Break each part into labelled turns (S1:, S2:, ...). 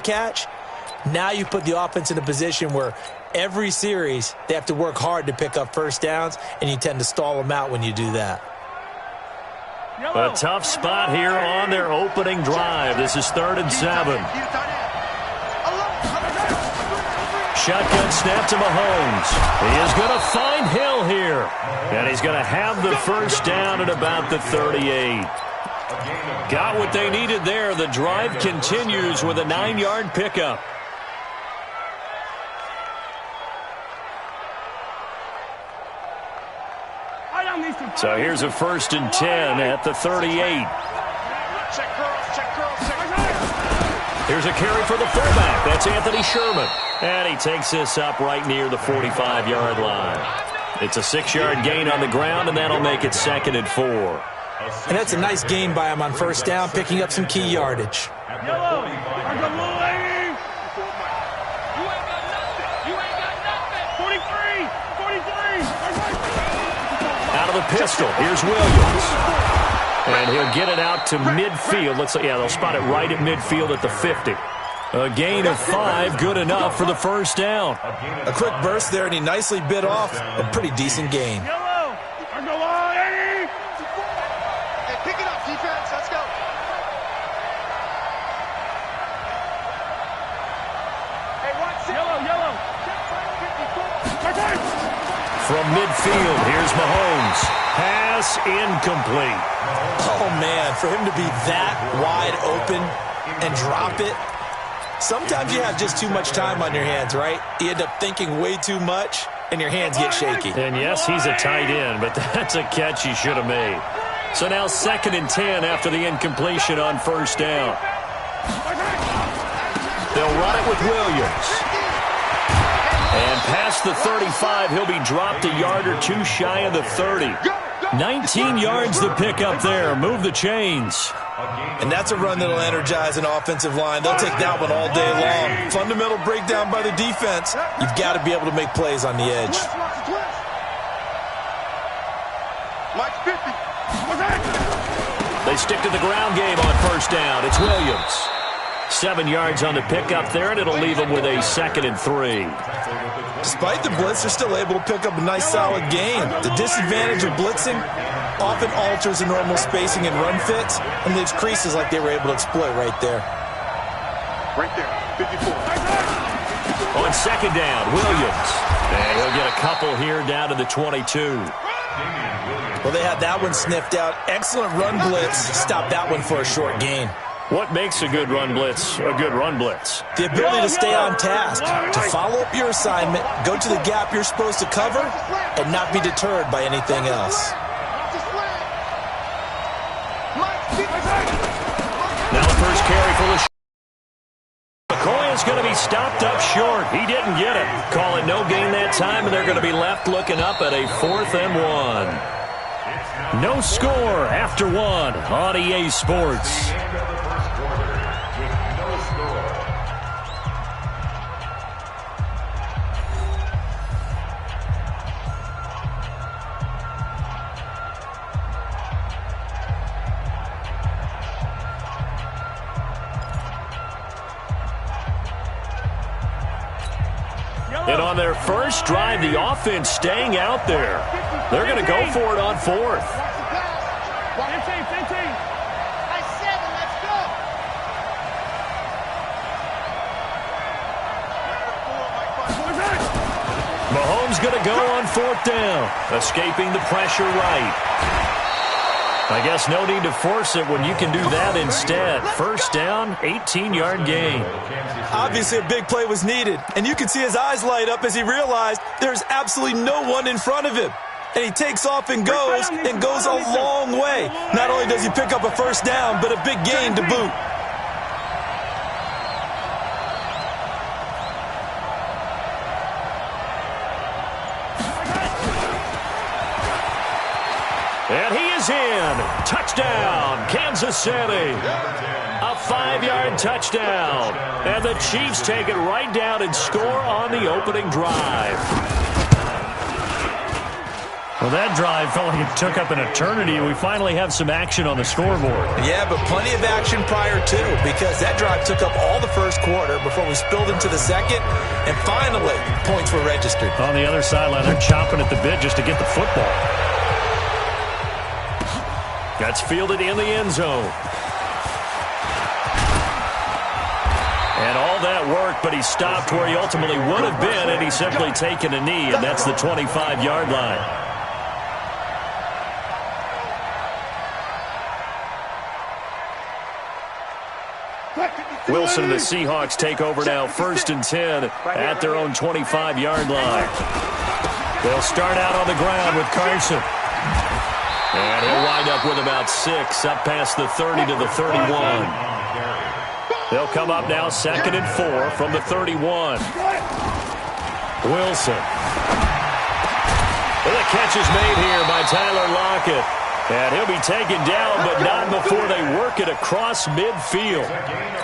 S1: catch, now you put the offense in a position where every series they have to work hard to pick up first downs, and you tend to stall them out when you do that.
S2: A tough spot here on their opening drive. This is 3rd and 7. Shotgun snap to Mahomes. He is going to find Hill here. And he's going to have the first down at about the 38. Got what they needed there. The drive continues with a 9-yard pickup. So here's a 1st and 10 at the 38. Here's a carry for the fullback. That's Anthony Sherman. And he takes this up right near the 45-yard line. It's a 6-yard gain on the ground, and that'll make it 2nd and 4.
S1: And that's a nice gain by him on first down, picking up some key yardage.
S3: Yellow.
S2: Out of the pistol, here's Williams. And he'll get it out to midfield. They'll spot it right at midfield at the 50. A gain of 5, good enough for the first down.
S1: A quick burst there, and he nicely bit off a pretty decent gain.
S3: Yellow. Hey, pick it up, defense. Let's go. Hey, watch it. Yellow.
S2: From midfield, here's Mahomes. Pass incomplete.
S1: Oh, man, for him to be that wide open and drop it. Sometimes you have just too much time on your hands, right? You end up thinking way too much, and your hands get shaky.
S2: And yes, he's a tight end, but that's a catch he should have made. So now 2nd and 10 after the incompletion on first down. They'll run it with Williams. And past the 35, he'll be dropped a yard or two shy of the 30. 19 yards to pick up there. Move the chains.
S1: And that's a run that'll energize an offensive line. They'll take that one all day long. Fundamental breakdown by the defense. You've got to be able to make plays on the edge.
S2: They stick to the ground game on first down. It's Williams. 7 yards on the pickup there, and it'll leave them with a 2nd and 3.
S1: Despite the blitz, they're still able to pick up a nice, solid gain. The disadvantage of blitzing often alters the normal spacing and run fits and leaves creases like they were able to exploit right there.
S3: Right there, 54.
S2: On 2nd down, Williams. And he'll get a couple here down to the 22.
S1: Well, they had that one sniffed out. Excellent run blitz. Stop that one for a short gain.
S2: What makes a good run blitz a good run blitz?
S1: The ability to stay on task, to follow up your assignment, go to the gap you're supposed to cover, and not be deterred by anything else.
S2: Now the first carry for the McCoy is going to be stopped up short. He didn't get it. Call it no gain that time, and they're going to be left looking up at a 4th and 1. No score after 1 on EA Sports. And on their first drive, the offense staying out there. They're going to go for it on 4th.
S3: 15. I said, let's go.
S2: Mahomes going to go on 4th down, escaping the pressure right. I guess no need to force it when you can do that instead. First down, 18-yard gain.
S1: Obviously, a big play was needed, and you can see his eyes light up as he realized there's absolutely no one in front of him. And he takes off and goes a long way. Not only does he pick up a first down, but a big gain to boot.
S2: And he is in. Touchdown, Kansas City. A 5-yard touchdown. And the Chiefs take it right down and score on the opening drive. Well, that drive felt like it took up an eternity, and we finally have some action on the scoreboard.
S1: Yeah, but plenty of action prior to, because that drive took up all the first quarter before we spilled into the second, and finally, points were registered.
S2: On the other sideline, they're chomping at the bit just to get the football. That's fielded in the end zone. And all that work, but he stopped where he ultimately would have been, and he's simply taken a knee, and that's the 25-yard line. Wilson and the Seahawks take over now, 1st and 10 at their own 25-yard line. They'll start out on the ground with Carson. And he'll wind up with about 6, up past the 30 to the 31. They'll come up now 2nd and 4 from the 31. Wilson. And the catch is made here by Tyler Lockett. And he'll be taken down, but not before they work it across midfield.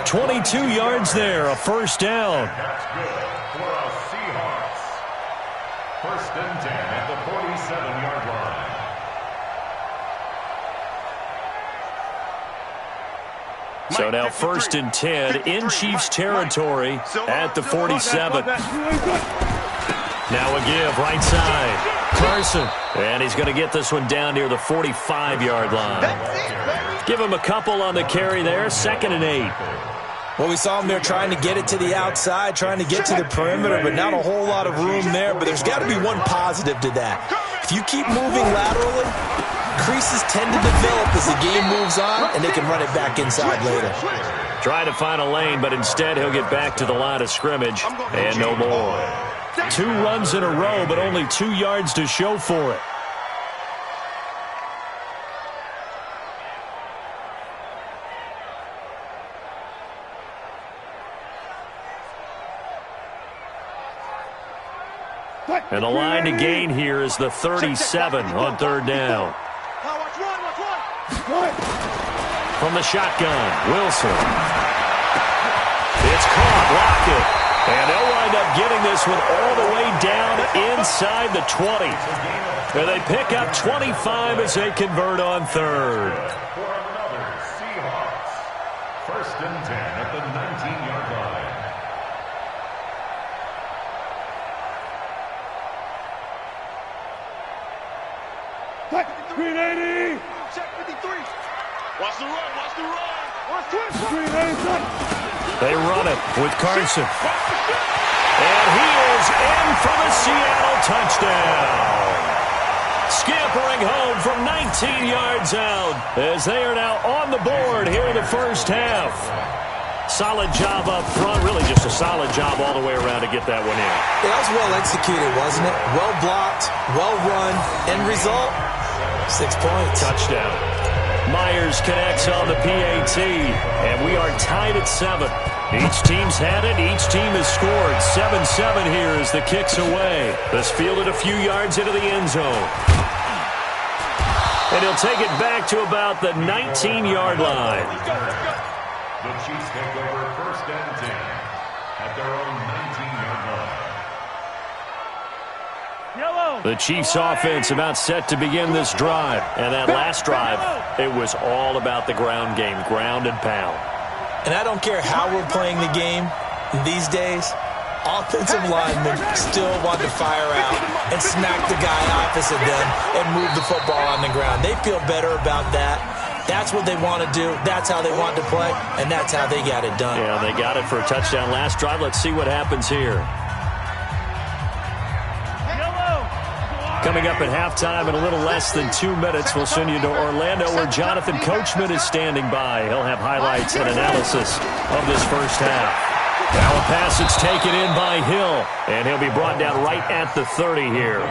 S2: 22 yards there, a first down.
S4: That's good for our Seahawks. 1st and 10 at the 47-yard line.
S2: So now 1st and 10 in Chiefs territory at the 47. Now a give, right side. Carson. And he's going to get this one down near the 45-yard line. Give him a couple on the carry there. 2nd and 8.
S1: Well, we saw him there trying to get it to the outside, trying to get to the perimeter, but not a whole lot of room there. But there's got to be one positive to that. If you keep moving laterally, creases tend to develop as the game moves on, and they can run it back inside later.
S2: Try to find a lane, but instead he'll get back to the line of scrimmage, and no more. 2 runs in a row, but only 2 yards to show for it. And the line to gain here is the 37 on 3rd down. From the shotgun, Wilson. It's caught, Lockett. And they'll wind up getting this one all the way down inside the 20. And they pick up 25 as they convert on 3rd.
S4: For another Seahawks. 1st and 10 at the 19-yard line.
S3: Green 80. Check 53. Watch the run. Watch the run. Watch twist. Green 80.
S2: They run it with Carson. And he is in for the Seattle touchdown. Scampering home from 19 yards out as they are now on the board here in the first half. Solid job up front, really just a solid job all the way around to get that one in.
S1: That was well executed, wasn't it? Well blocked, well run. End result, 6 points.
S2: Touchdown. Myers connects on the PAT, and we are tied at 7. Each team's had it. Each team has scored. 7-7 here as the kick's away. This fielded a few yards into the end zone. And he'll take it back to about the 19-yard line.
S4: The Chiefs take over 1st and 10 at their own 19-yard line.
S2: The Chiefs offense about set to begin this drive. And that last drive, it was all about the ground game, ground and pound.
S1: And I don't care how we're playing the game these days, offensive linemen still want to fire out and smack the guy opposite them and move the football on the ground. They feel better about that. That's what they want to do. That's how they want to play, and that's how they got it done.
S2: Yeah, they got it for a touchdown last drive. Let's see what happens here. Coming up at halftime in a little less than 2 minutes, we'll send you to Orlando where Jonathan Coachman is standing by. He'll have highlights and analysis of this first half. Now a pass that's taken in by Hill, and he'll be brought down right at the 30 here.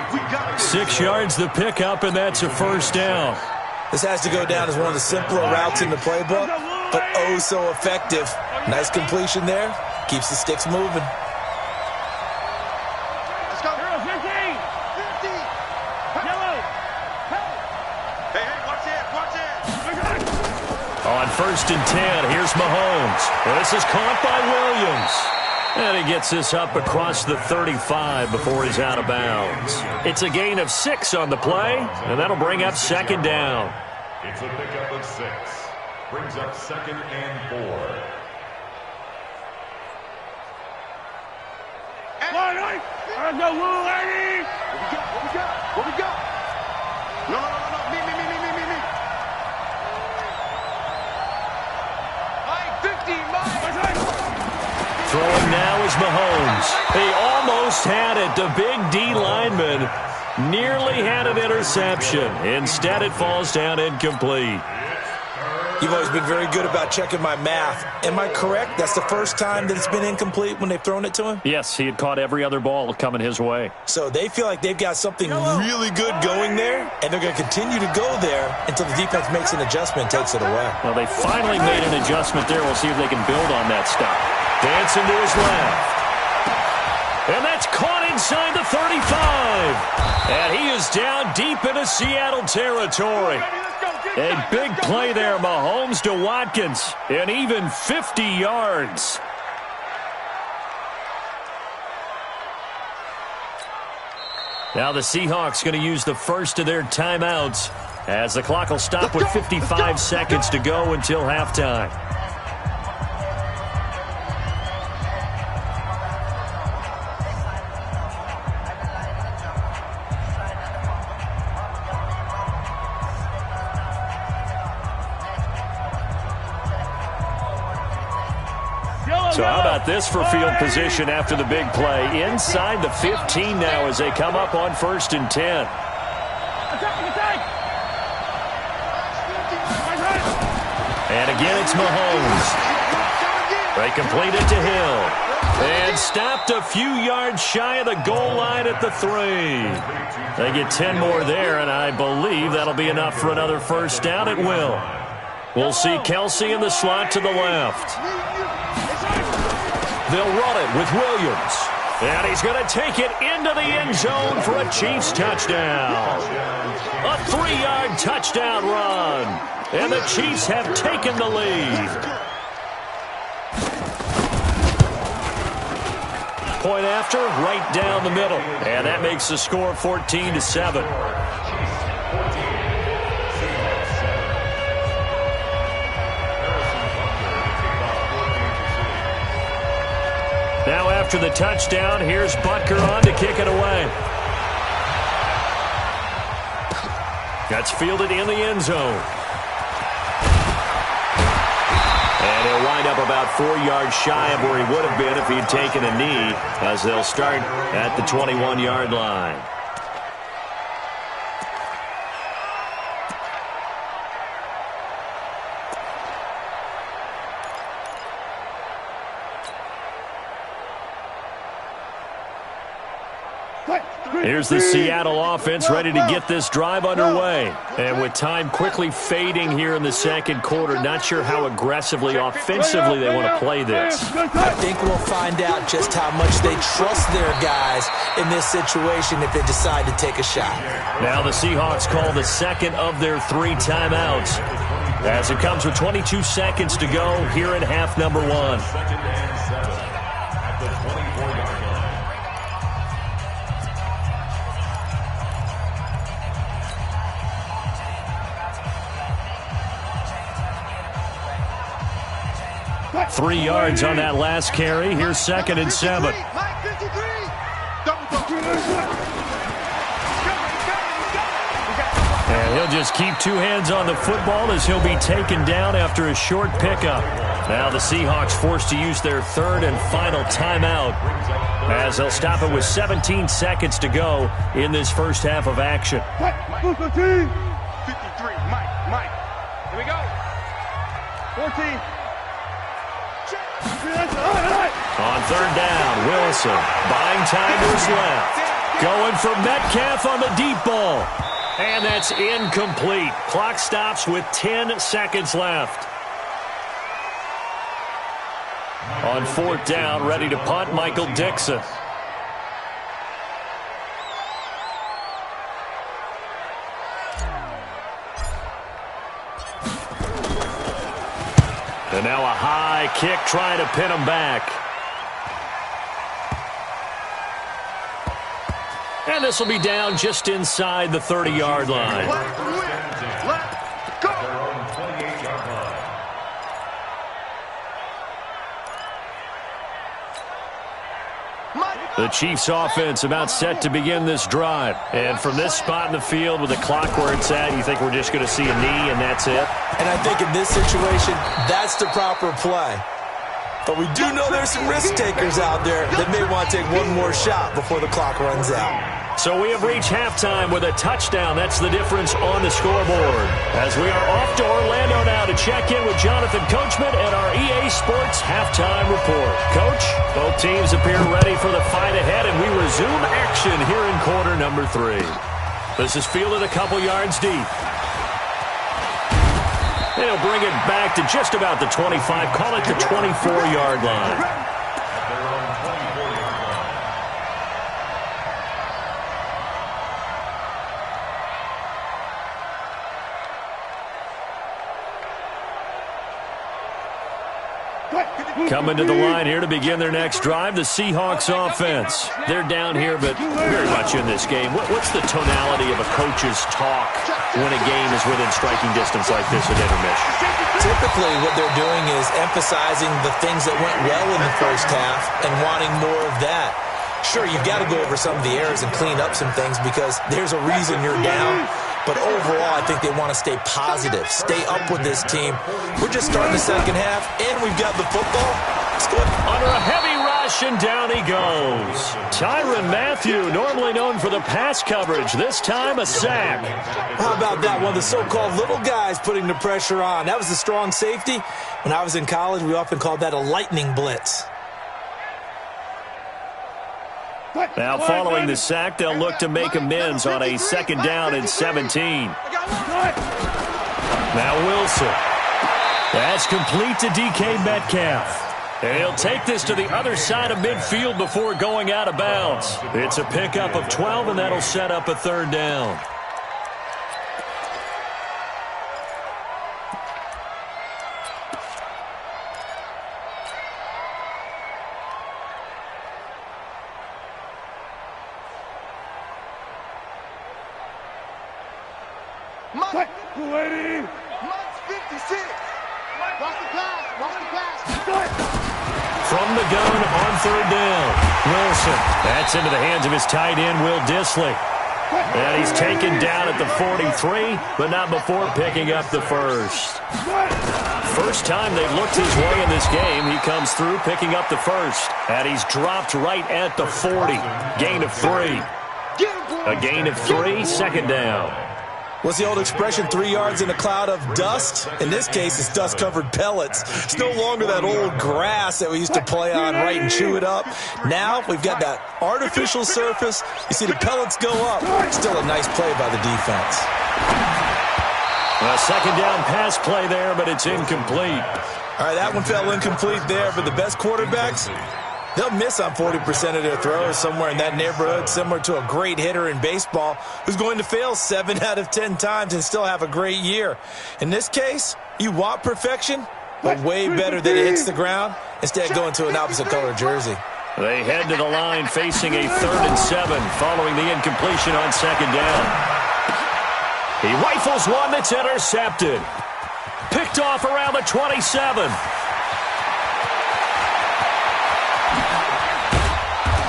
S2: 6 yards the pickup, and that's a first down.
S1: This has to go down as one of the simpler routes in the playbook, but oh so effective. Nice completion there. Keeps the sticks moving.
S2: On 1st and 10, here's Mahomes. This is caught by Williams. And he gets this up across the 35 before he's out of bounds. It's a gain of 6 on the play, and that'll bring up second down.
S4: It's a pickup of 6. Brings up 2nd and 4.
S3: Let's go, Lou, lady! What we got? No. Me. 50,
S2: Throwing now is Mahomes. He almost had it. The big D lineman nearly had an interception. Instead, it falls down incomplete.
S1: You've always been very good about checking my math. Am I correct? That's the first time that it's been incomplete when they've thrown it to him?
S2: Yes, he had caught every other ball coming his way.
S1: So they feel like they've got something really good going there, and they're going to continue to go there until the defense makes an adjustment and takes it away.
S2: Well, they finally made an adjustment there. We'll see if they can build on that stop. Dancing to his left. And that's caught inside the 35. And he is down deep into Seattle territory. A big play there, Mahomes to Watkins, and even 50 yards. Now the Seahawks going to use the first of their timeouts as the clock will stop with 55 seconds to go until halftime. So how about this for field position after the big play? Inside the 15 now as they come up on 1st and 10. And again, it's Mahomes. They complete it to Hill. And stopped a few yards shy of the goal line at the 3. They get 10 more there, and I believe that'll be enough for another first down. It will. We'll see Kelsey in the slot to the left. They'll run it with Williams. And he's going to take it into the end zone for a Chiefs touchdown. A 3-yard touchdown run. And the Chiefs have taken the lead. Point after, right down the middle. And that makes the score 14-7. Now after the touchdown, here's Butker on to kick it away. That's fielded in the end zone. And he'll wind up about 4 yards shy of where he would have been if he'd taken a knee, as they'll start at the 21-yard line. Here's the Seattle offense ready to get this drive underway. And with time quickly fading here in the second quarter, not sure how aggressively, offensively they want to play this.
S1: I think we'll find out just how much they trust their guys in this situation if they decide to take a shot.
S2: Now the Seahawks call the second of their 3 timeouts, as it comes with 22 seconds to go here in half number 1.
S4: 2nd and 7 at the 24-yard line.
S2: Three yards on that last carry. Here's 2nd and 7. And he'll just keep 2 hands on the football as he'll be taken down after a short pickup. Now the Seahawks forced to use their 3rd and final timeout, as they'll stop it with 17 seconds to go in this first half of action.
S3: 53, Mike. Here we go. 14.
S2: On 3rd down, Wilson buying time to his left. Going for Metcalf on the deep ball. And that's incomplete. Clock stops with 10 seconds left. On 4th down, ready to punt, Michael Dixon. And now a high kick trying to pin him back. And this will be down just inside the 30-yard line.
S3: Let's go.
S4: Their own 28-yard line.
S2: The Chiefs offense about set to begin this drive. And from this spot in the field with the clock where it's at, you think we're just going to see a knee and that's it?
S1: And I think in this situation, that's the proper play. But we do know there's some risk takers out there that may want to take one more shot before the clock runs out.
S2: So we have reached halftime with a touchdown. That's the difference on the scoreboard. As we are off to Orlando now to check in with Jonathan Coachman and our EA Sports Halftime Report. Coach, both teams appear ready for the fight ahead, and we resume action here in quarter number 3. This is fielded a couple yards deep. They'll bring it back to just about the 25, call it the 24-yard line. Coming to the line here to begin their next drive, the Seahawks offense. They're down here, but very much in this game. What's the tonality of a coach's talk when a game is within striking distance like this at intermission?
S1: Typically, what they're doing is emphasizing the things that went well in the first half and wanting more of that. Sure, you've got to go over some of the errors and clean up some things because there's a reason you're down. But overall, I think they want to stay positive, stay up with this team. We're just starting the second half, and we've got the football. Let's go.
S2: Under a heavy rush, and down he goes. Tyrann Mathieu, normally known for the pass coverage, this time a sack.
S1: How about that? One of the so-called little guys putting the pressure on. That was a strong safety. When I was in college, we often called that a lightning blitz.
S2: Now following the sack, they'll look to make amends on a second down and 17. Now Wilson. That's complete to DK Metcalf. And he'll take this to the other side of midfield before going out of bounds. It's a pickup of 12, and that'll set up a third down. From the gun on third down, Wilson. That's into the hands of his tight end, Will Dissly. And he's taken down at the 43, but not before picking up the first. First time they've looked his way in this game, he comes through picking up the first. And he's dropped right at the 40. Gain of 3. A gain of 3, second down.
S1: What's the old expression, 3 yards in a cloud of dust? In this case, it's dust-covered pellets. It's no longer that old grass that we used to play on, right, and chew it up. Now we've got that artificial surface. You see the pellets go up. Still a nice play by the defense.
S2: A second down pass play there, but it's incomplete.
S1: All right, that one fell incomplete there, but the best quarterbacks, they'll miss on 40% of their throws, somewhere in that neighborhood, similar to a great hitter in baseball who's going to fail 7 out of 10 times and still have a great year. In this case, you want perfection, but way better than it hits the ground, instead going to an opposite color jersey.
S2: They head to the line facing a 3rd and 7 following the incompletion on second down. He rifles one that's intercepted. Picked off around the 27.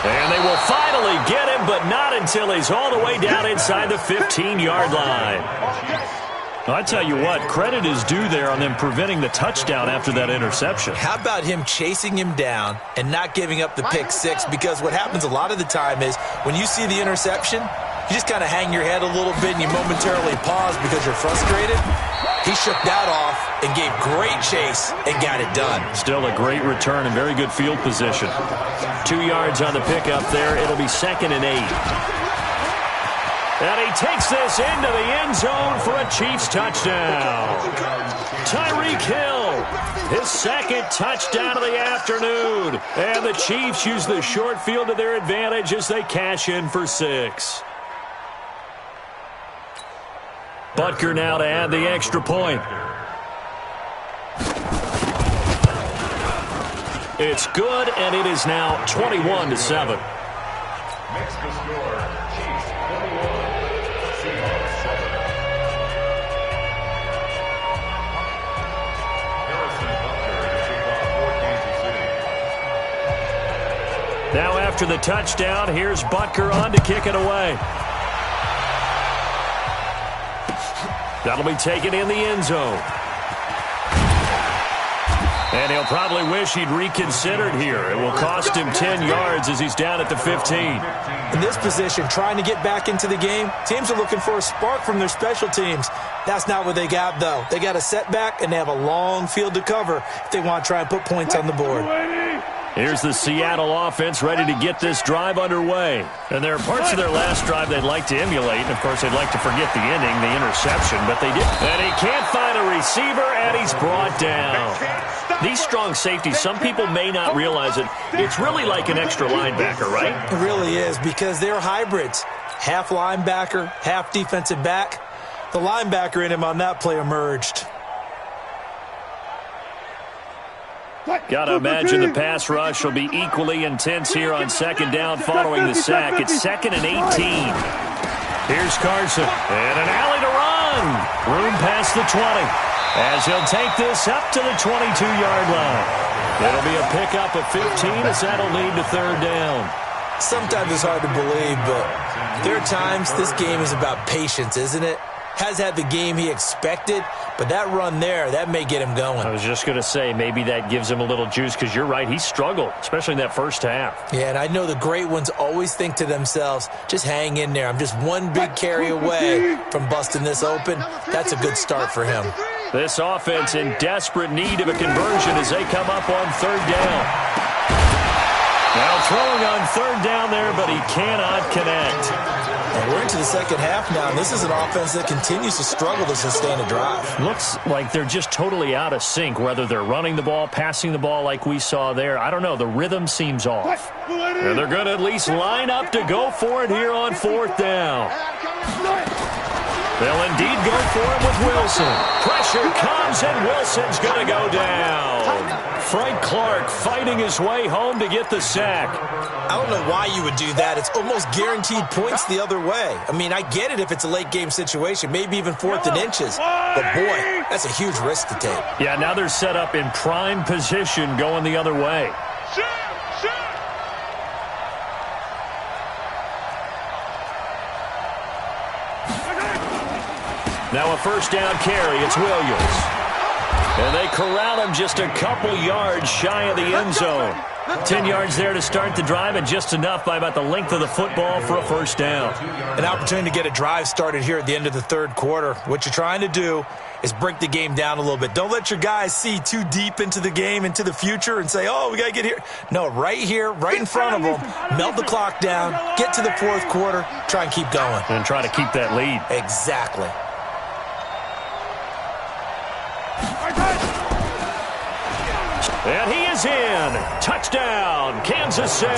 S2: And they will finally get him, but not until he's all the way down inside the 15-yard line. I tell you what, credit is due there on them preventing the touchdown after that interception.
S1: How about him chasing him down and not giving up the pick six? Because what happens a lot of the time is when you see the interception, you just kind of hang your head a little bit and you momentarily pause because you're frustrated. He shook that off and gave great chase and got it done.
S2: Still a great return and very good field position. 2 yards on the pickup there. It'll be 2nd and 8. And he takes this into the end zone for a Chiefs touchdown. Tyreek Hill, his 2nd touchdown of the afternoon. And the Chiefs use the short field to their advantage as they cash in for 6. Butker now to add the extra point. It's good, and it is now 21-7.
S4: Makes the score Chiefs 41, Seahawks 7. Harrison Butker to kick off for Kansas City.
S2: Now after the touchdown, here's Butker on to kick it away. That'll be taken in the end zone. And he'll probably wish he'd reconsidered here. It will cost him 10 yards as he's down at the 15.
S1: In this position, trying to get back into the game, teams are looking for a spark from their special teams. That's not what they got, though. They got a setback, and they have a long field to cover if they want to try and put points on the board.
S2: Here's the Seattle offense ready to get this drive underway. And there are parts of their last drive they'd like to emulate. And, of course, they'd like to forget the ending, the interception, but they didn't. And he can't find a receiver, and he's brought down. These strong safeties, some people may not realize it. It's really like an extra linebacker, right?
S1: It really is, because they're hybrids. Half linebacker, half defensive back. The linebacker in him on that play emerged.
S2: Got to imagine the pass rush will be equally intense here on second down following the sack. It's 2nd and 18. Here's Carson. And an alley to run. Room past the 20. As he'll take this up to the 22-yard line. It'll be a pickup of 15 as that'll lead to third down.
S1: Sometimes it's hard to believe, but there are times this game is about patience, isn't it? Has had the game he expected, but that run there, that may get him going.
S2: I was just going to say, maybe that gives him a little juice, because you're right, he struggled, especially in that first half.
S1: Yeah, and I know the great ones always think to themselves, just hang in there. I'm just one big carry away from busting this open. That's a good start for him.
S2: This offense in desperate need of a conversion as they come up on third down. Now throwing on third down there, but he cannot connect.
S1: And we're into the second half now, and this is an offense that continues to struggle to sustain a drive.
S2: Looks like they're just totally out of sync, whether they're running the ball, passing the ball like we saw there. I don't know. The rhythm seems off. And they're going to at least line up to go for it here on fourth down. They'll indeed go for it with Wilson. Pressure comes, and Wilson's going to go down. Frank Clark fighting his way home to get the sack.
S1: I don't know why you would do that. It's almost guaranteed points the other way. I mean, I get it if it's a late-game situation, maybe even 4th and inches. But, boy, that's a huge risk to take.
S2: Yeah, now they're set up in prime position going the other way. Now a first down carry. It's Williams. And they corral him just a couple yards shy of the end zone. 10 yards there to start the drive, and just enough by about the length of the football for a first down.
S1: An opportunity to get a drive started here at the end of the third quarter. What you're trying to do is break the game down a little bit. Don't let your guys see too deep into the game, into the future, and say, oh, we got to get here. No, right here, right in front of them, melt the clock down, get to the fourth quarter, try and keep going.
S2: And try to keep that lead.
S1: Exactly.
S2: And he is in. Touchdown, Kansas City.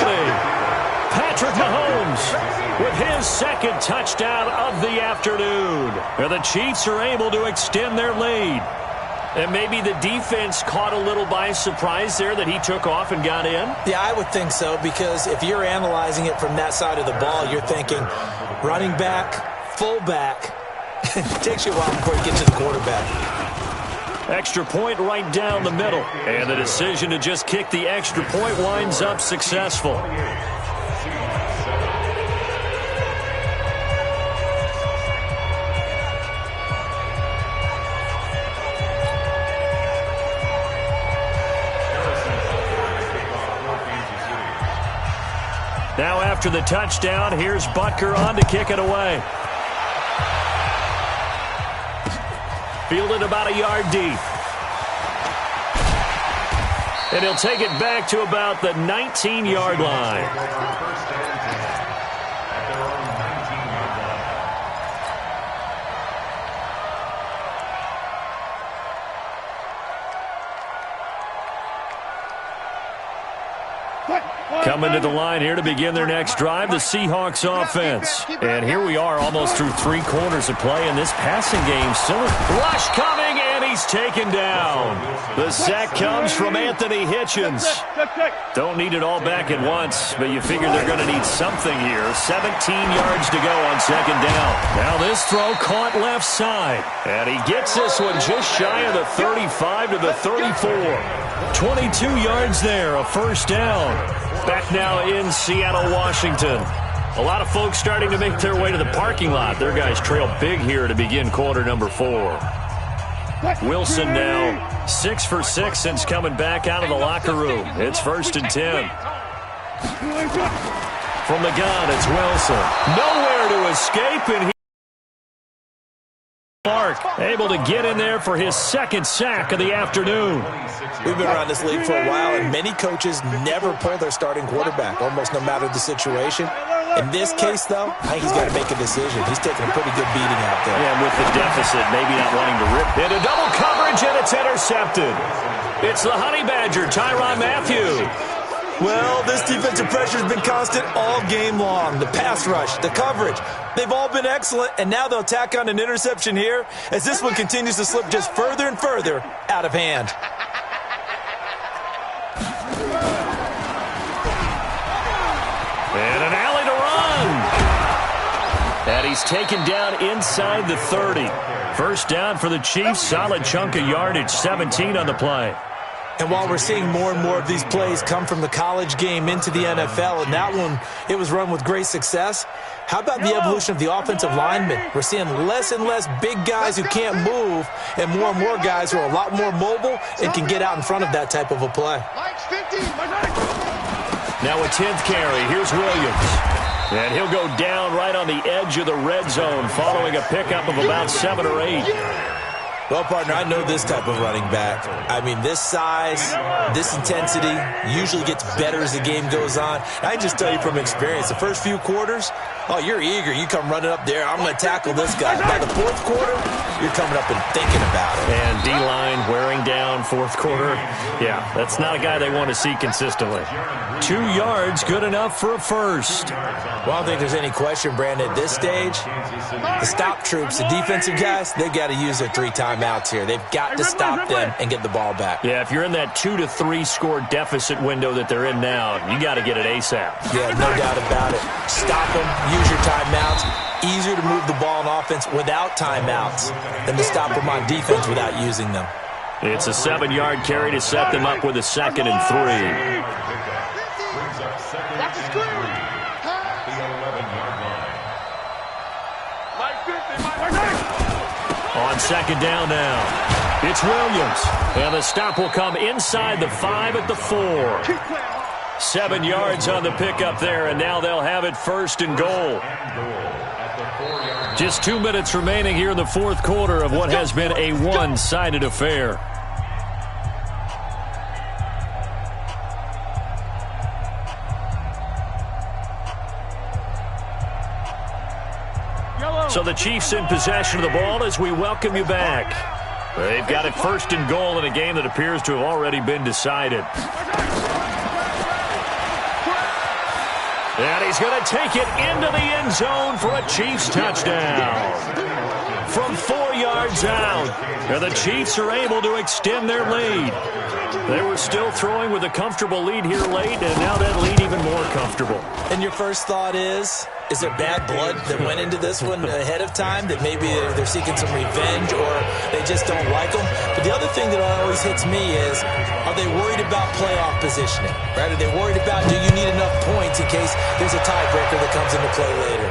S2: Patrick Mahomes with his second touchdown of the afternoon. And the Chiefs are able to extend their lead. And maybe the defense caught a little by surprise there that he took off and got in?
S1: Yeah, I would think so, because if you're analyzing it from that side of the ball, you're thinking running back, fullback. It takes you a while before you get to the quarterback.
S2: Extra point right down the middle. And the decision to just kick the extra point winds up successful. Now after the touchdown, here's Butker on to kick it away. Fielded about a yard deep. And he'll take it back to about the 19-yard line. Coming to the line here to begin their next drive, the Seahawks offense. And here we are almost through 3 quarters of play in this passing game. Still rush coming, and he's taken down. The sack comes from Anthony Hitchens. Don't need it all back at once, but you figure they're going to need something here. 17 yards to go on second down. Now this throw caught left side. And he gets this one just shy of the 35 to the 34. 22 yards there, a first down. Back now in Seattle, Washington. A lot of folks starting to make their way to the parking lot. Their guys trail big here to begin quarter number 4. Wilson now 6 for 6 since coming back out of the locker room. It's 1st and 10. From the gun, it's Wilson. Nowhere to escape, and Mark able to get in there for his 2nd sack of the afternoon.
S1: We've been around this league for a while, and many coaches never pull their starting quarterback, almost no matter the situation. In this case, though, I think he's got to make a decision. He's taking a pretty good beating out there.
S2: Yeah, with the deficit, maybe not wanting to rip into double coverage, and it's intercepted. It's the Honey Badger, Tyrann Mathieu.
S1: Well, this defensive pressure has been constant all game long. The pass rush, the coverage, they've all been excellent, and now they'll tack on an interception here as this one continues to slip just further and further out of hand.
S2: And an alley to run. And he's taken down inside the 30. First down for the Chiefs, solid chunk of yardage, 17 on the play.
S1: And while we're seeing more and more of these plays come from the college game into the NFL, and that one, it was run with great success, how about the evolution of the offensive linemen? We're seeing less and less big guys who can't move and more guys who are a lot more mobile and can get out in front of that type of a play.
S2: Now a 10th carry. Here's Williams. And he'll go down right on the edge of the red zone following a pickup of about 7 or 8.
S1: Well, partner, I know this type of running back. I mean, this size, this intensity usually gets better as the game goes on. I just tell you from experience, the first few quarters, oh, you're eager. You come running up there. I'm going to tackle this guy. By the 4th quarter, you're coming up and thinking about it.
S2: And D-line wearing down 4th quarter. Yeah, that's not a guy they want to see consistently. 2 yards, good enough for a first.
S1: Well, I don't think there's any question, Brandon, at this stage, the stop troops, the defensive guys, they've got to use their 3 timeouts here. They've got to stop them and get the ball back.
S2: Yeah, if you're in that 2 to 3 score deficit window that they're in now, you got to get it ASAP.
S1: Yeah, no doubt about it. Stop them, use your timeouts. Easier to move the ball on offense without timeouts than to stop them on defense without using them.
S2: It's a 7-yard carry to set them up with a 2nd and 3. On 2nd down now, it's Williams. And the stop will come inside the 5 at the 4. 7 yards on the pickup there, and now they'll have it 1st and goal. Just 2 minutes remaining here in the 4th quarter of what has been a one-sided affair. So the Chiefs in possession of the ball as we welcome you back. They've got it 1st and goal in a game that appears to have already been decided. And he's going to take it into the end zone for a Chiefs touchdown. From 4 yards out, and the Chiefs are able to extend their lead. They were still throwing with a comfortable lead here late, and now that lead even more comfortable.
S1: And your first thought is there bad blood that went into this one ahead of time, that maybe they're seeking some revenge or they just don't like them? But the other thing that always hits me is, are they worried about playoff positioning? Right? Are they worried about, do you need enough points in case there's a tiebreaker that comes into play later?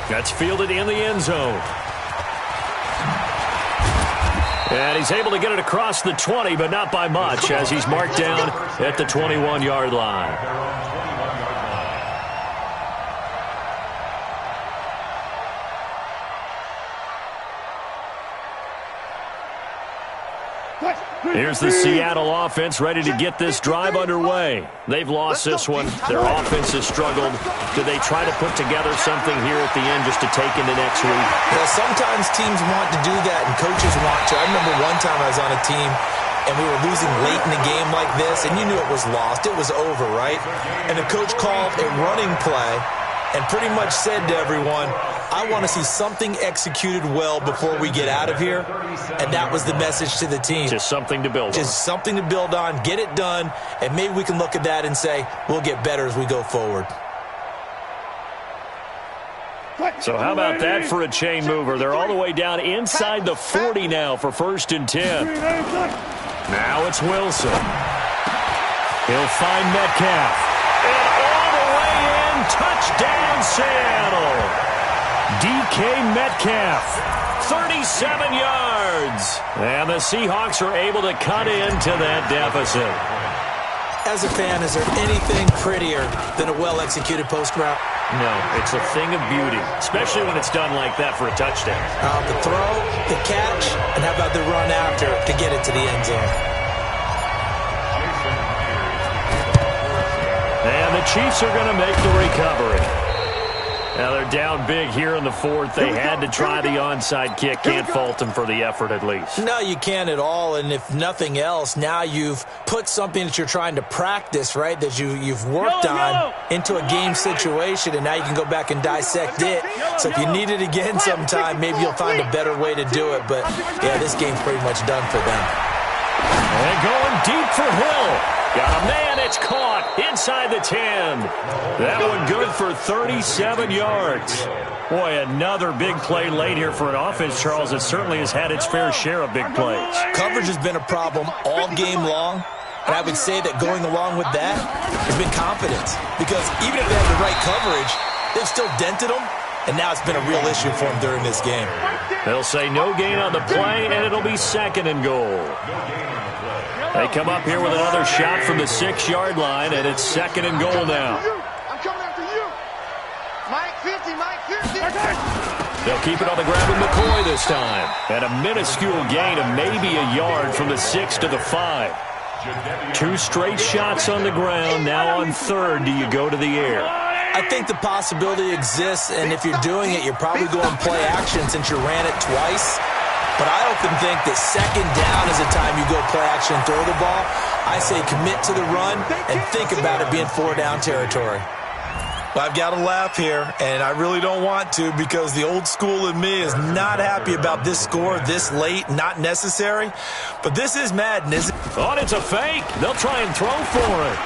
S2: That's fielded in the end zone. And he's able to get it across the 20, but not by much, as he's marked down at the 21-yard line. Here's the Seattle offense ready to get this drive underway. They've lost this one. Their offense has struggled. Do they try to put together something here at the end just to take into next week?
S1: Yeah, sometimes teams want to do that and coaches want to. I remember one time I was on a team and we were losing late in the game like this, and you knew it was lost, it was over, right? And the coach called a running play and pretty much said to everyone, I want to see something executed well before we get out of here. And that was the message to the team.
S2: Just something to build on.
S1: Just something to build on, get it done, and maybe we can look at that and say, we'll get better as we go forward.
S2: So how about that for a chain mover? They're all the way down inside the 40 now for 1st and 10. Now it's Wilson. He'll find Metcalf. And all the way in, touchdown Seattle. DK Metcalf, 37 yards. And the Seahawks are able to cut into that deficit.
S1: As a fan, is there anything prettier than a well-executed post route?
S2: No, it's a thing of beauty, especially when it's done like that for a touchdown.
S1: The throw, the catch, and how about the run after to get it to the end zone?
S2: And the Chiefs are going to make the recovery. Now they're down big here in the 4th. They had to try the onside kick. Can't fault them for the effort at least.
S1: No, you can't at all. And if nothing else, now you've put something that you're trying to practice, right, that you've worked on into a game situation, and now you can go back and dissect it. So if you need it again sometime, maybe you'll find a better way to do it. But, yeah, this game's pretty much done for them.
S2: And going deep for Hill. Got a man, it's caught inside the 10. That one good for 37 yards. Boy, another big play late here for an offense, Charles, that certainly has had its fair share of big plays.
S1: Coverage has been a problem all game long, and I would say that going along with that has been confidence. Because even if they have the right coverage, they've still dented them, and now it's been a real issue for them during this game.
S2: They'll say no gain on the play, and it'll be 2nd and goal. They come up here with another shot from the 6-yard line, and it's 2nd and goal now.
S3: I'm coming after you. Mike 50, Mike 50.
S2: They'll keep it on the ground with McCoy this time. And a minuscule gain of maybe a yard from the 6 to the 5. 2 straight shots on the ground. Now on 3rd, do you go to the air?
S1: I think the possibility exists, and if you're doing it, you're probably going play action since you ran it twice. But I often think that 2nd down is the time you go play action and throw the ball. I say commit to the run and think about it being 4-down territory. Well, I've got to laugh here, and I really don't want to because the old school in me is not happy about this score this late, not necessary. But this is Madden, isn't it?
S2: Oh, it's a fake. They'll try and throw for it.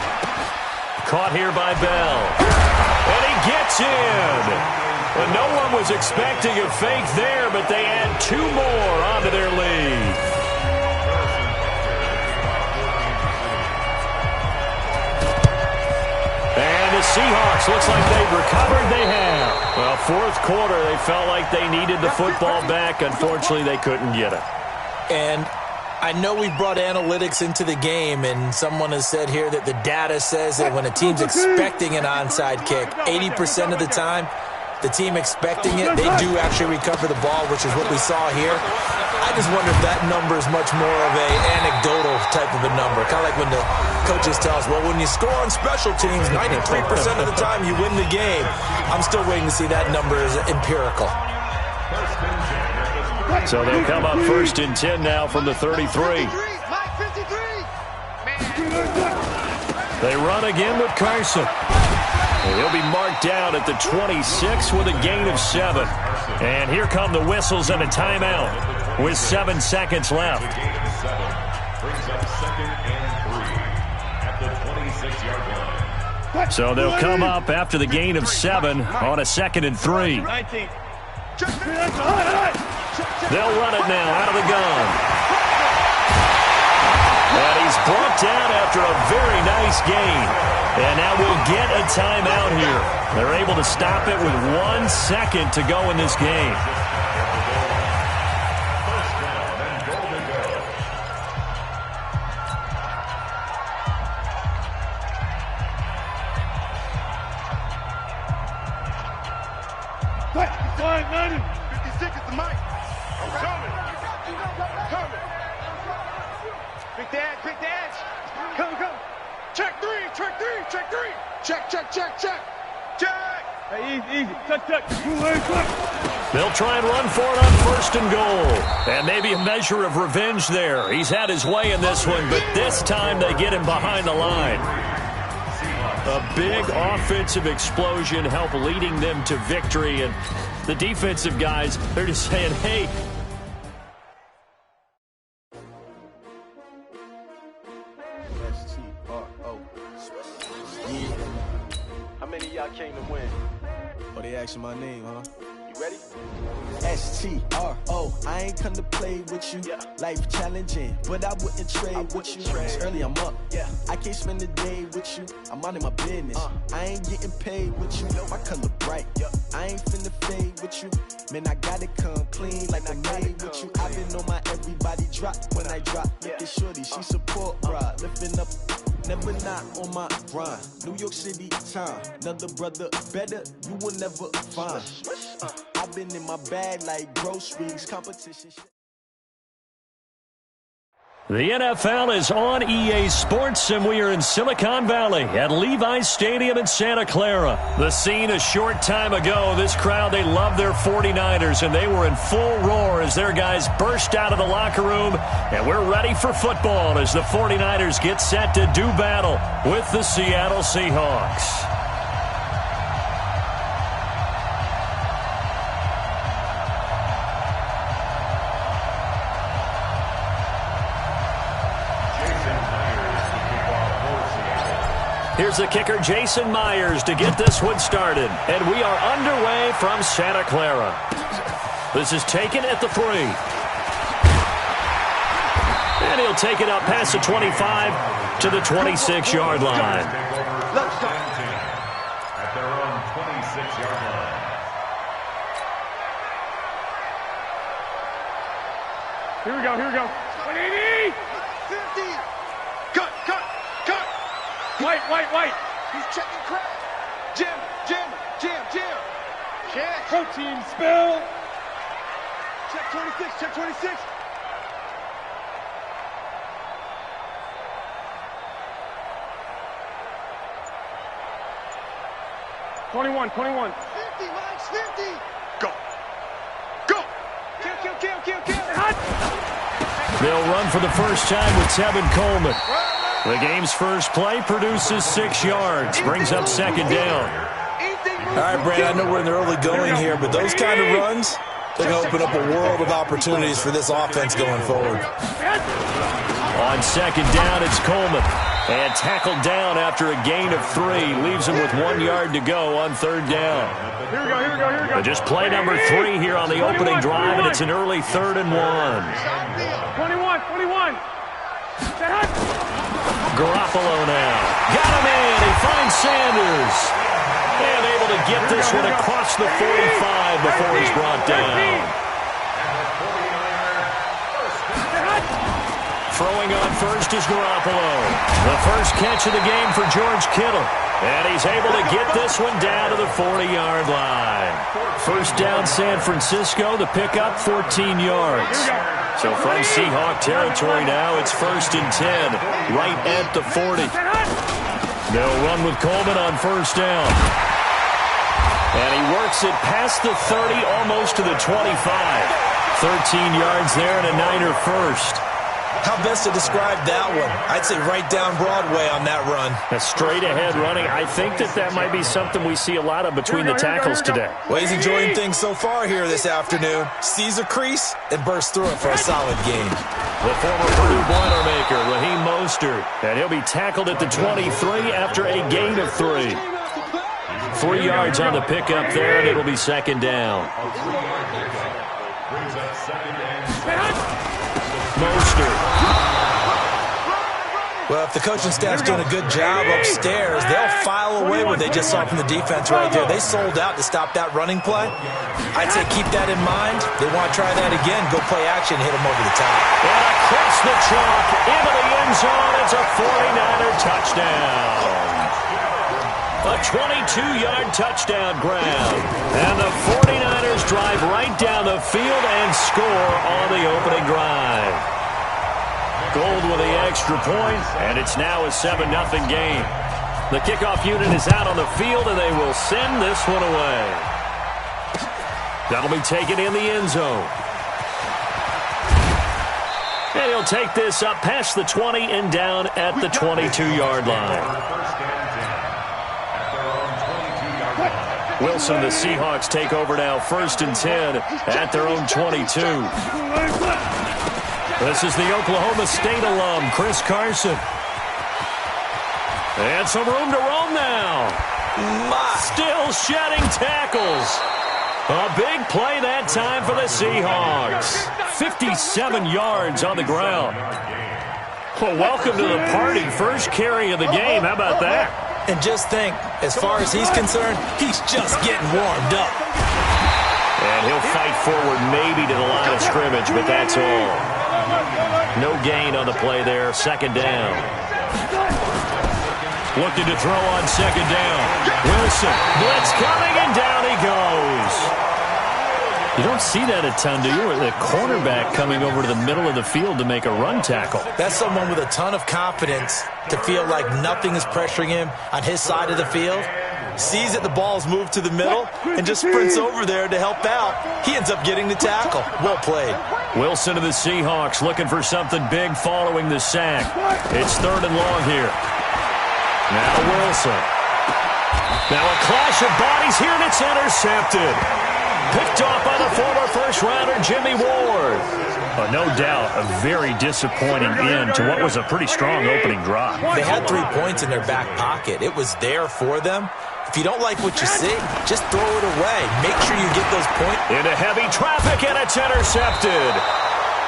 S2: Caught here by Bell. And he gets in. Well, no one was expecting a fake there, but they add 2 more onto their lead. And the Seahawks, looks like they've recovered. They have. Well, 4th quarter, they felt like they needed the football back. Unfortunately, they couldn't get it.
S1: And I know we brought analytics into the game, and someone has said here that the data says that when a team's expecting an onside kick, 80% of the time, the team expecting it, they do actually recover the ball, which is what we saw here. I just wonder if that number is much more of a anecdotal type of a number. Kind of like when the coaches tell us, well, when you score on special teams, 93% of the time you win the game. I'm still waiting to see that number is empirical.
S2: So they'll come up 1st and 10 now from the 33. They run again with Carson. And he'll be marked down at the 26 with a gain of 7. And here come the whistles and a timeout with 7 seconds left. So they'll come up after the gain of 7 on a 2nd and 3. They'll run it now out of the gun. And he's brought down after a very nice gain. And now we'll get a timeout here. They're able to stop it with 1 second to go in this game.
S3: Coming. 56 is the mic. Coming. Big dash. Come. Check 3. Check 3. Check. Hey, easy. Touch.
S2: They'll try and run for it on 1st and goal. And maybe a measure of revenge there. He's had his way in this one, but this time they get him behind the line. A big offensive explosion helped leading them to victory. And the defensive guys, they're just saying, hey.
S5: How many of y'all came to win?
S6: Oh, they asking my name, huh?
S5: You ready?
S6: STRO, I ain't come to play with you.
S5: Yeah.
S6: Life challenging, but I wouldn't trade with you. It's early, I'm up.
S5: Yeah.
S6: I can't spend the day with you. I'm out in my business. I ain't getting paid with you. My color bright. I ain't finna fade with you. Man, I gotta come clean like I made with you. I've been on my everybody drop when I drop. Look at shorty, she support ride. Lifting up, never not on my grind. New York City time, another brother better, you will never find. I've been in my bag like groceries, competition.
S2: The NFL is on EA Sports, and we are in Silicon Valley at Levi's Stadium in Santa Clara. The scene a short time ago, this crowd, they love their 49ers, and they were in full roar as their guys burst out of the locker room, and we're ready for football as the 49ers get set to do battle with the Seattle Seahawks. Here's the kicker, Jason Myers, to get this one started. And we are underway from Santa Clara. This is taken at the 3. And he'll take it up past the 25 to the 26-yard line.
S4: At their own 26-yard line.
S3: Here we go. 180.
S5: 50. Cut. White. He's checking crap. Jim. Catch.
S3: Protein spill.
S5: Check 26.
S3: 21.
S5: 50, Max, 50. Go. Kill.
S2: They'll run for the first time with Tevin Coleman. The game's first play produces 6 yards, brings up 2nd down.
S1: All right, Brad, I know we're in the early going here, but those kind of runs, they're going to open up a world of opportunities for this offense going forward.
S2: On 2nd down, it's Coleman. And tackled down after a gain of 3. Leaves him with 1 yard to go on 3rd down.
S3: Here we go.
S2: Just play number 3 here on the opening drive, and it's an early 3rd and 1.
S3: 21.
S2: Garoppolo now. Got him in. He finds Sanders. And able to get this one across the 45 before he's brought down. Throwing on first is Garoppolo. The first catch of the game for George Kittle. And he's able to get this one down to the 40-yard line. First down San Francisco. The pickup, 14 yards. So from Seahawk territory now, it's 1st and 10, right at the 40. They'll run with Coleman on 1st down. And he works it past the 30, almost to the 25. 13 yards there and a Niner first.
S1: How best to describe that one? I'd say right down Broadway on that run.
S2: A straight-ahead running. I think that might be something we see a lot of between the tackles today.
S1: Well, he's enjoying things so far here this afternoon. Sees a crease and bursts through it for a solid gain.
S2: The former Purdue Boilermaker, Raheem Mostert. And he'll be tackled at the 23 after a gain of 3. 3 yards on the pickup there, and it'll be 2nd down.
S4: Brings up 2nd and
S2: Mostert.
S1: Well, if the coaching staff's doing a good job upstairs, they'll file away what they just saw from the defense right there. They sold out to stop that running play. I'd say keep that in mind. They want to try that again. Go play action, hit them over the top.
S2: And across the chalk, into the end zone. It's a 49er touchdown. A 22-yard touchdown grab. And the 49ers drive right down the field and score on the opening drive. Gold with the extra point, and it's now a 7-0 game. The kickoff unit is out on the field, and they will send this one away. That'll be taken in the end zone. And he'll take this up past the 20 and down at the 22-yard line. Wilson, the Seahawks take over now, 1st and 10 at their own 22. This is the Oklahoma State alum, Chris Carson. And some room to roam now. Still shedding tackles. A big play that time for the Seahawks. 57 yards on the ground. Well, welcome to the party. First carry of the game. How about that?
S1: And just think, as far as he's concerned, he's just getting warmed up.
S2: And he'll fight forward maybe to the line of scrimmage, but that's all. No gain on the play there. 2nd down. Looking to throw on 2nd down. Wilson, blitz coming, and down he goes. You don't see that a ton, do you? The cornerback coming over to the middle of the field to make a run tackle.
S1: That's someone with a ton of confidence to feel like nothing is pressuring him on his side of the field. Sees that the ball's moved to the middle and just sprints over there to help out. He ends up getting the tackle. Well played.
S2: Wilson of the Seahawks looking for something big following the sack. It's 3rd and long here. Now Wilson. Now a clash of bodies here, and it's intercepted. Picked off by the former first-rounder, Jimmy Ward. No doubt a very disappointing end to what was a pretty strong opening drive.
S1: They had 3 points in their back pocket. It was there for them. If you don't like what you see, just throw it away. Make sure you get those points.
S2: Into heavy traffic, and it's intercepted.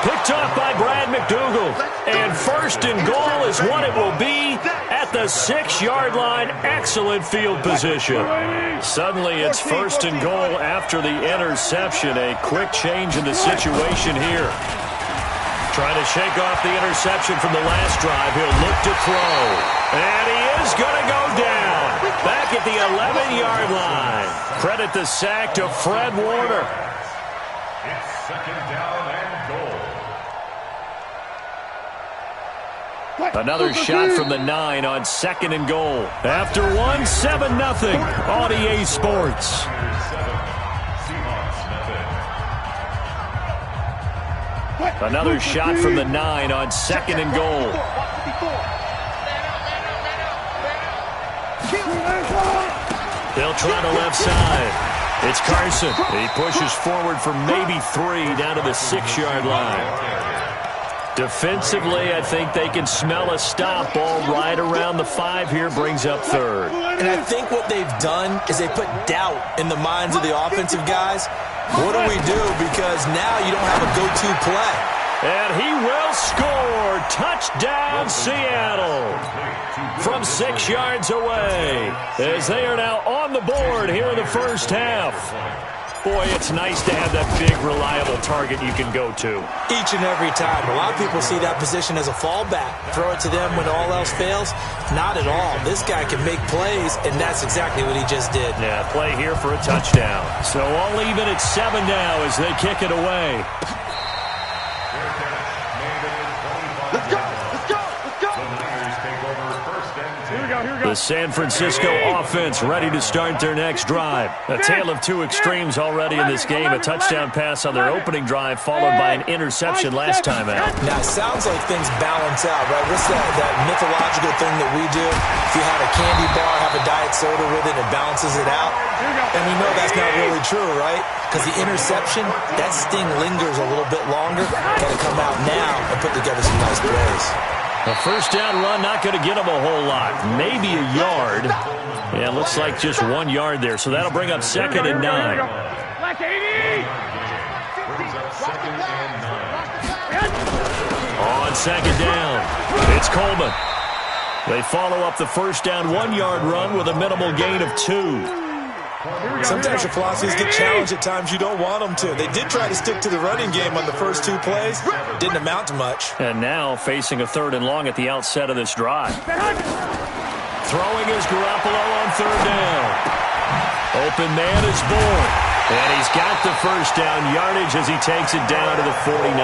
S2: Picked off by Brad McDougal. And 1st and goal is what it will be at the 6-yard line. Excellent field position. Suddenly it's 1st and goal after the interception. A quick change in the situation here. Trying to shake off the interception from the last drive. He'll look to throw. And he is going to go down. Back at the 11-yard line. Credit the sack to Fred Warner.
S4: It's 2nd down and goal.
S2: Another shot from the 9 on 2nd and goal. After 1, 7-0 on EA Sports. Another shot from the 9 on 2nd and goal. They'll try the left side. It's Carson. He pushes forward for maybe 3 down to the 6-yard line. Defensively, I think they can smell a stop. Ball right around the 5 here, brings up 3rd.
S1: And I think what they've done is they put doubt in the minds of the offensive guys. What do we do? Because now you don't have a go-to play.
S2: And he will score. Touchdown, Seattle. From 6 yards away. As they are now on the board here in the first half. Boy, it's nice to have that big, reliable target you can go to.
S1: Each and every time. A lot of people see that position as a fallback. Throw it to them when all else fails. Not at all. This guy can make plays, and that's exactly what he just did.
S2: Yeah, play here for a touchdown. So all even at 7 now as they kick it away.
S5: Let's go! Let's go! Let's go!
S4: The Niners take over 1st and 10. Here we go, here we go.
S2: The San Francisco offense ready to start their next drive. A tale of 2 extremes already in this game. A touchdown pass on their opening drive followed by an interception last time out.
S1: Now, it sounds like things balance out, right? What's that mythological thing that we do? If you had a candy bar, have a diet soda with it, it balances it out. And you know that's not really true, right? Because the interception, that sting lingers a little bit longer. Got to come out now and put together some nice plays.
S2: A first down run, not going to get him a whole lot. Maybe a yard. Yeah, looks like just 1 yard there. So that'll bring up 2nd and 9. On 2nd down, it's Coleman. They follow up the first down 1 yard run with a minimal gain of 2.
S1: Sometimes your philosophies get challenged at times you don't want them to. They did try to stick to the running game on the first 2 plays. Didn't amount to much.
S2: And now facing a 3rd and long at the outset of this drive. Throwing is Garoppolo on 3rd down. Open man is Bourne. And he's got the first down yardage as he takes it down to the 49.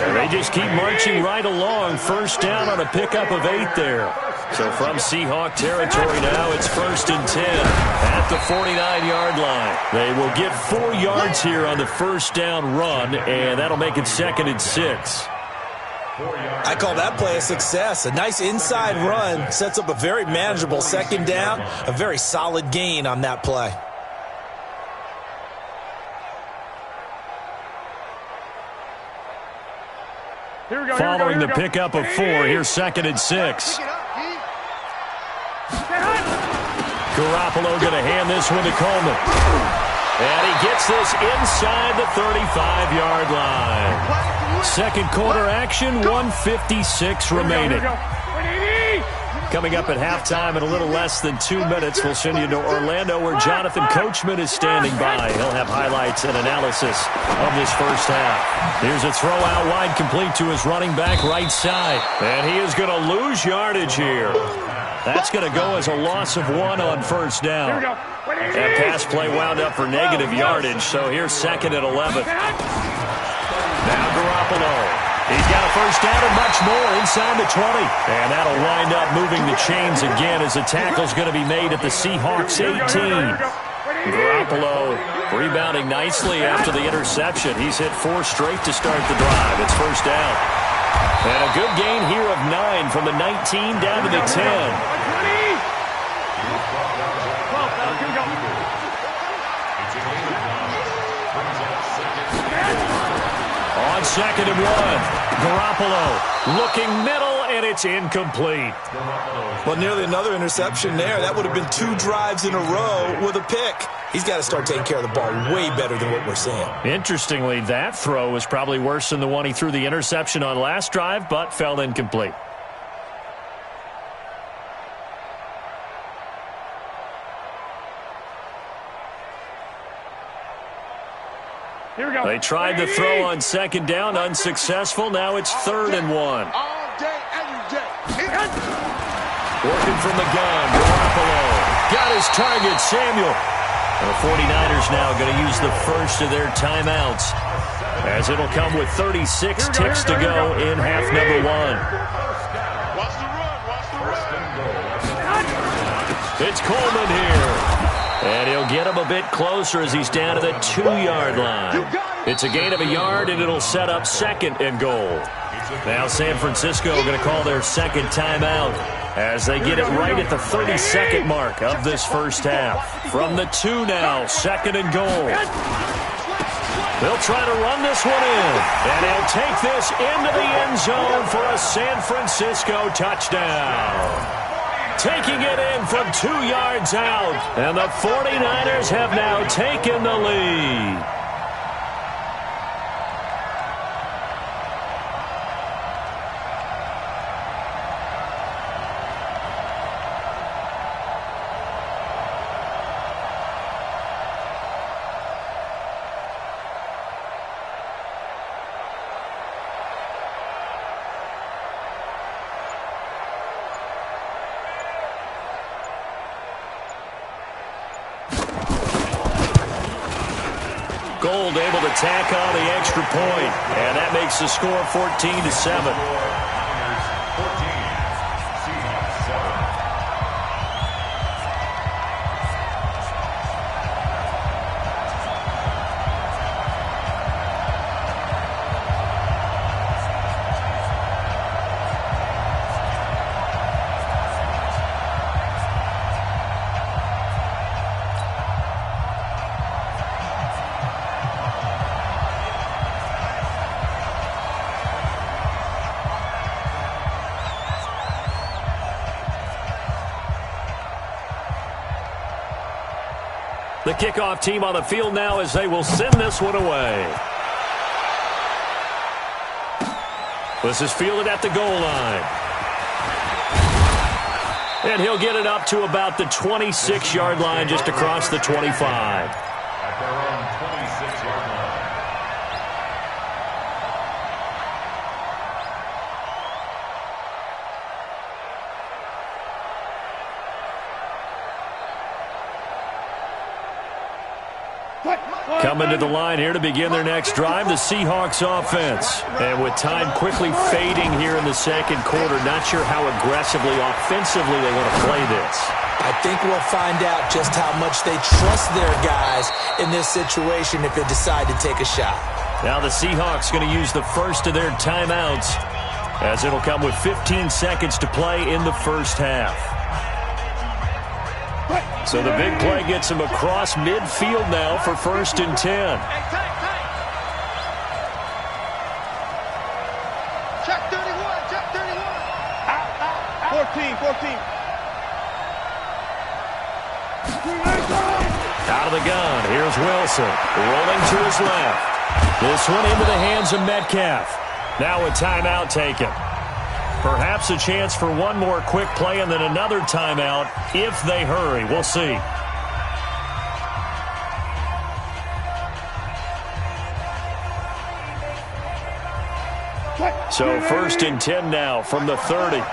S2: And they just keep marching right along. First down on a pickup of 8 there. So from Seahawk territory now, it's 1st and 10 at the 49-yard line. They will get 4 yards here on the first down run, and that'll make it 2nd and 6.
S1: I call that play a success. A nice inside run sets up a very manageable 2nd down, a very solid gain on that play.
S2: Following the pickup of 4, here's 2nd and 6. Garoppolo going to hand this one to Coleman. And he gets this inside the 35-yard line. Second quarter action, 1:56 remaining. Coming up at halftime in a little less than 2 minutes, we'll send you to Orlando where Jonathan Coachman is standing by. He'll have highlights and analysis of this first half. Here's a throw out wide complete to his running back right side. And he is going to lose yardage here. That's going to go as a loss of 1 on first down. That pass play wound up for negative yardage, so here's 2nd and 11. Now Garoppolo. He's got a first down and much more inside the 20. And that'll wind up moving the chains again as the tackle's going to be made at the Seahawks 18. Garoppolo rebounding nicely after the interception. He's hit 4 straight to start the drive. It's first down. And a good gain here of 9 from the 19 down to the 10. On 2nd and 1, Garoppolo looking middle, and it's incomplete.
S1: Well, nearly another interception there. That would have been 2 drives in a row with a pick. He's got to start taking care of the ball way better than what we're seeing.
S2: Interestingly, that throw was probably worse than the one he threw the interception on last drive, but fell incomplete. They tried the throw on 2nd down, unsuccessful. Now it's 3rd and 1. Working from the gun, Garoppolo got his target, Samuel. And the 49ers now going to use the first of their timeouts, as it'll come with 36 ticks to go in half number 1. It's Coleman here. And he'll get him a bit closer as he's down to the 2-yard line. It's a gain of a yard, and it'll set up 2nd and goal. Now San Francisco going to call their 2nd timeout as they get it right at the 32nd mark of this first half. From the 2 now, 2nd and goal. They'll try to run this one in, and he'll take this into the end zone for a San Francisco touchdown. Taking it in from 2 yards out, and the 49ers have now taken the lead. Gold able to tack on the extra point, and that makes the score 14-7. The kickoff team on the field now as they will send this one away. This is fielded at the goal line. And he'll get it up to about the 26-yard line, just across the 25.
S4: At their own 26-yard line.
S2: Coming to the line here to begin their next drive, the Seahawks offense. And with time quickly fading here in the second quarter, not sure how aggressively, offensively they want to play this.
S1: I think we'll find out just how much they trust their guys in this situation if they decide to take a shot.
S2: Now the Seahawks going to use the first of their timeouts, as it'll come with 15 seconds to play in the first half. So the big play gets him across midfield now for 1st and 10.
S3: Check 31, check 31. 14.
S2: Out of the gun, here's Wilson, rolling to his left. This one into the hands of Metcalf. Now a timeout taken. Perhaps a chance for one more quick play and then another timeout if they hurry. We'll see. So 1st and 10 now from the 30.
S3: Hey,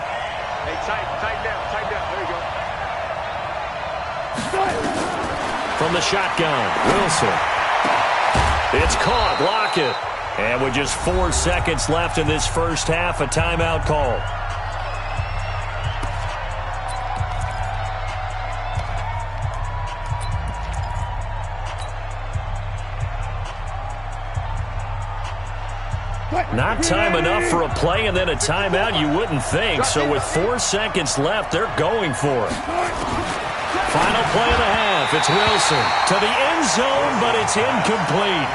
S3: tight down. There you go.
S2: From the shotgun, Wilson. It's caught. Block it. And with just 4 seconds left in this first half, a timeout call. Not time enough for a play and then a timeout, you wouldn't think. So with 4 seconds left, they're going for it. Final play of the half. It's Wilson to the end zone, but it's incomplete.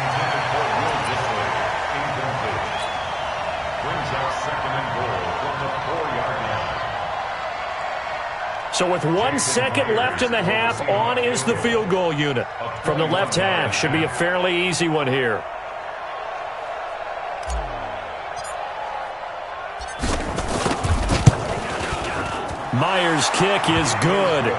S2: So with 1 second left in the half, on is the field goal unit. From the left hash, should be a fairly easy one here. Myers' kick is good.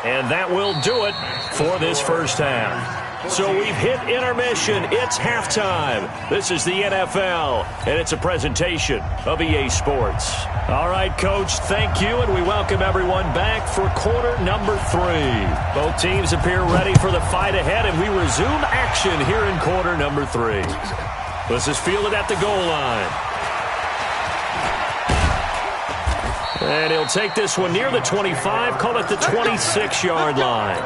S2: And that will do it for this first half. So we've hit intermission. It's halftime. This is the NFL, and it's a presentation of EA Sports. All right, Coach, thank you, and we welcome everyone back for quarter number 3. Both teams appear ready for the fight ahead, and we resume action here in quarter number 3. This is fielded at the goal line. And he'll take this one near the 25, call it the 26-yard line.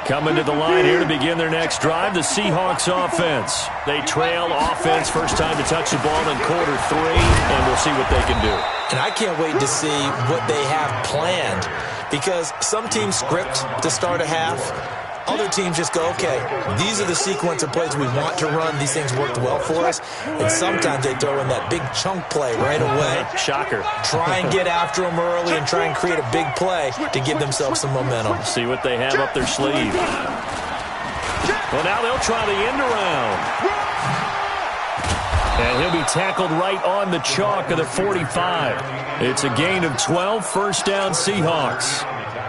S2: Coming to the line here to begin their next drive, the Seahawks offense. They trail offense, first time to touch the ball in quarter 3, and we'll see what they can do.
S1: And I can't wait to see what they have planned, because some teams script to start a half. Other teams just go, okay, these are the sequence of plays we want to run. These things worked well for us. And sometimes they throw in that big chunk play right away.
S2: Shocker.
S1: Try and get after them early and try and create a big play to give themselves some momentum.
S2: See what they have up their sleeve. Well, now they'll try the end around. And he'll be tackled right on the chalk of the 45. It's a gain of 12, first down Seahawks.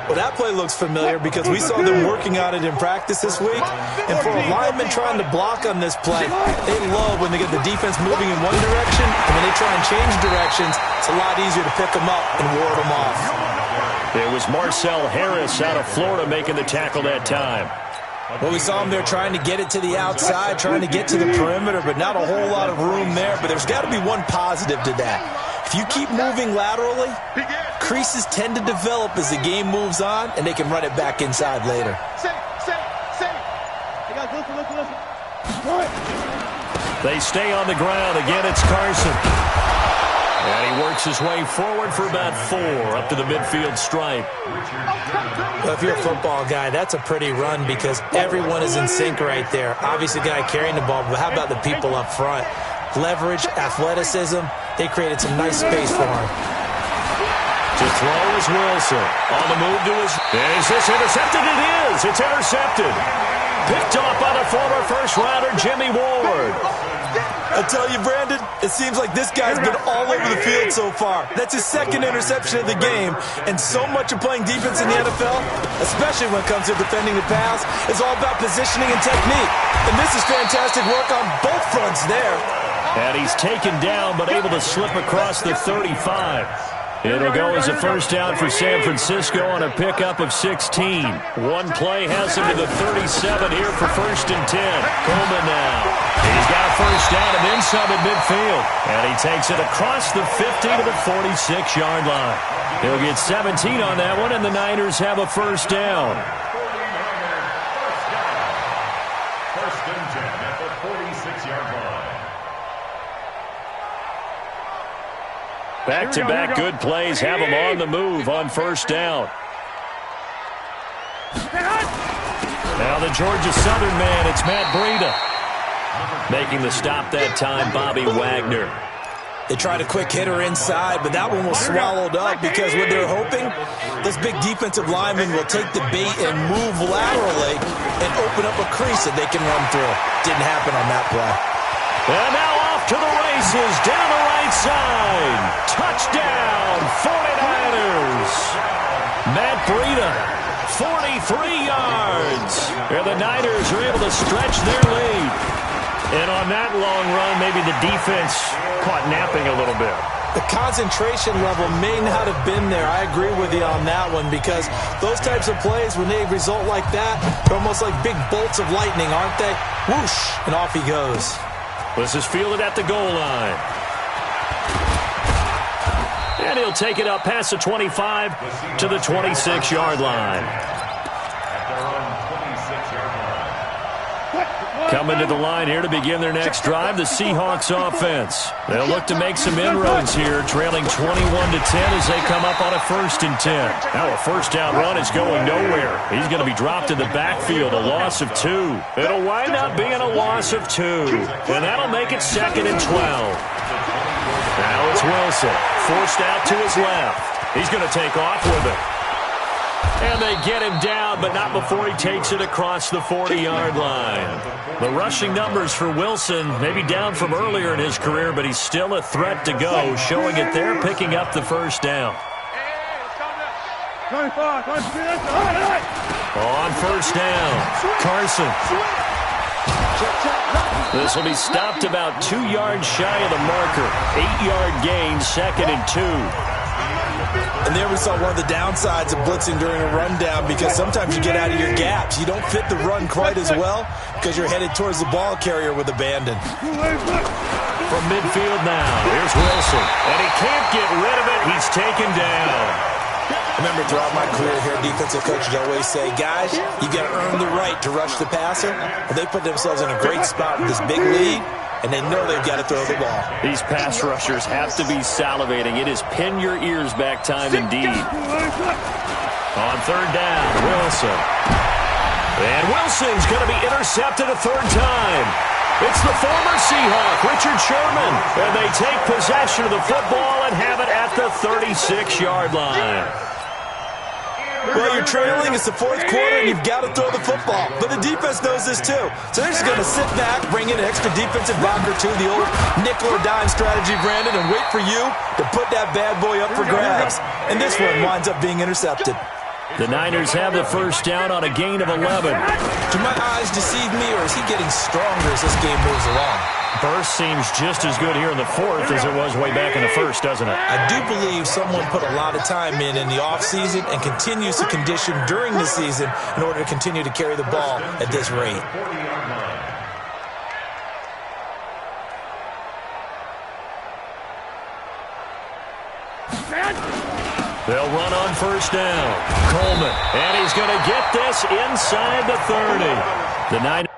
S1: Well, that play looks familiar because we saw them working on it in practice this week. And for a lineman trying to block on this play, they love when they get the defense moving in one direction. And when they try and change directions, it's a lot easier to pick them up and ward them off.
S2: It was Marcel Harris out of Florida making the tackle that time.
S1: Well, we saw him there trying to get it to the outside, trying to get to the perimeter, but not a whole lot of room there. But there's got to be one positive to that. If you keep moving laterally, creases tend to develop as the game moves on, and they can run it back inside later.
S2: They stay on the ground. Again, it's Carson. And he works his way forward for about 4 up to the midfield stripe.
S1: Well, if you're a football guy, that's a pretty run because everyone is in sync right there. Obviously, the guy carrying the ball, but how about the people up front? Leverage, athleticism, they created some nice space for him.
S2: To throw is Wilson. On the move to his... Is this intercepted? It is. It's intercepted. Picked off by the former first-rounder Jimmy Ward.
S1: I tell you, Brandon, it seems like this guy's been all over the field so far. That's his second interception of the game, and so much of playing defense in the NFL, especially when it comes to defending the pass, is all about positioning and technique. And this is fantastic work on both fronts there.
S2: And he's taken down but able to slip across the 35. It'll go as a first down for San Francisco on a pickup of 16. One play has him to the 37 here for 1st and 10. Coleman now. He's got a first down and then some at midfield. And he takes it across the 50 to the 46-yard line. He'll get 17 on that one, and the Niners have a first down.
S4: First and 10 at the 46-yard line.
S2: Back-to-back good plays have him on the move on first down. Now the Georgia Southern man, it's Matt Breida. Making the stop that time, Bobby Wagner.
S1: They tried a quick hitter inside, but that one was swallowed up because what they're hoping, this big defensive lineman will take the bait and move laterally and open up a crease that they can run through. Didn't happen on that play.
S2: And now off to the races, down the right side. Touchdown, 49ers. Matt Breida, 43 yards. And the Niners are able to stretch their lead. And on that long run, maybe the defense caught napping a little bit.
S1: The concentration level may not have been there. I agree with you on that one because those types of plays, when they result like that, they're almost like big bolts of lightning, aren't they? Whoosh, and off he goes.
S2: This is fielded at the goal line. And he'll take it up past the 25 to the 26-yard line. Coming to the line here to begin their next drive, the Seahawks offense. They'll look to make some inroads here, trailing 21-10 as they come up on a 1st and 10. Now a first down run is going nowhere. He's going to be dropped in the backfield, a loss of 2. It'll wind up being a loss of 2, and that'll make it 2nd and 12. Now it's Wilson, forced out to his left. He's going to take off with it. And they get him down, but not before he takes it across the 40-yard line. The rushing numbers for Wilson may be down from earlier in his career, but he's still a threat to go, showing it there, picking up the first down. On first down, Carson. This will be stopped about 2 yards shy of the marker. 8-yard gain, 2nd and 2.
S1: And there we saw one of the downsides of blitzing during a rundown because sometimes you get out of your gaps. You don't fit the run quite as well because you're headed towards the ball carrier with abandon.
S2: From midfield now, here's Wilson. And he can't get rid of it. He's taken down.
S1: Remember, throughout my career here, defensive coaches always say, guys, you got to earn the right to rush the passer. But they put themselves in a great spot with this big lead, and they know they've got to throw the ball.
S2: These pass rushers have to be salivating. It is pin your ears back time indeed. On third down, Wilson. And Wilson's going to be intercepted a third time. It's the former Seahawk, Richard Sherman. And they take possession of the football and have it at the 36-yard line.
S1: Well, you're trailing. It's the 4th quarter, and you've got to throw the football. But the defense knows this, too. So they're just going to sit back, bring in an extra defensive blocker, too, the old nickel or dime strategy, Brandon, and wait for you to put that bad boy up for grabs. And this one winds up being intercepted.
S2: The Niners have the first down on a gain of 11.
S1: Do my eyes deceive me, or is he getting stronger as this game moves along?
S2: Burst seems just as good here in the 4th as it was way back in the 1st, doesn't it?
S1: I do believe someone put a lot of time in the offseason and continues to condition during the season in order to continue to carry the ball at this rate.
S2: They'll run on first down. Coleman, and he's going to get this inside the 30. The Niners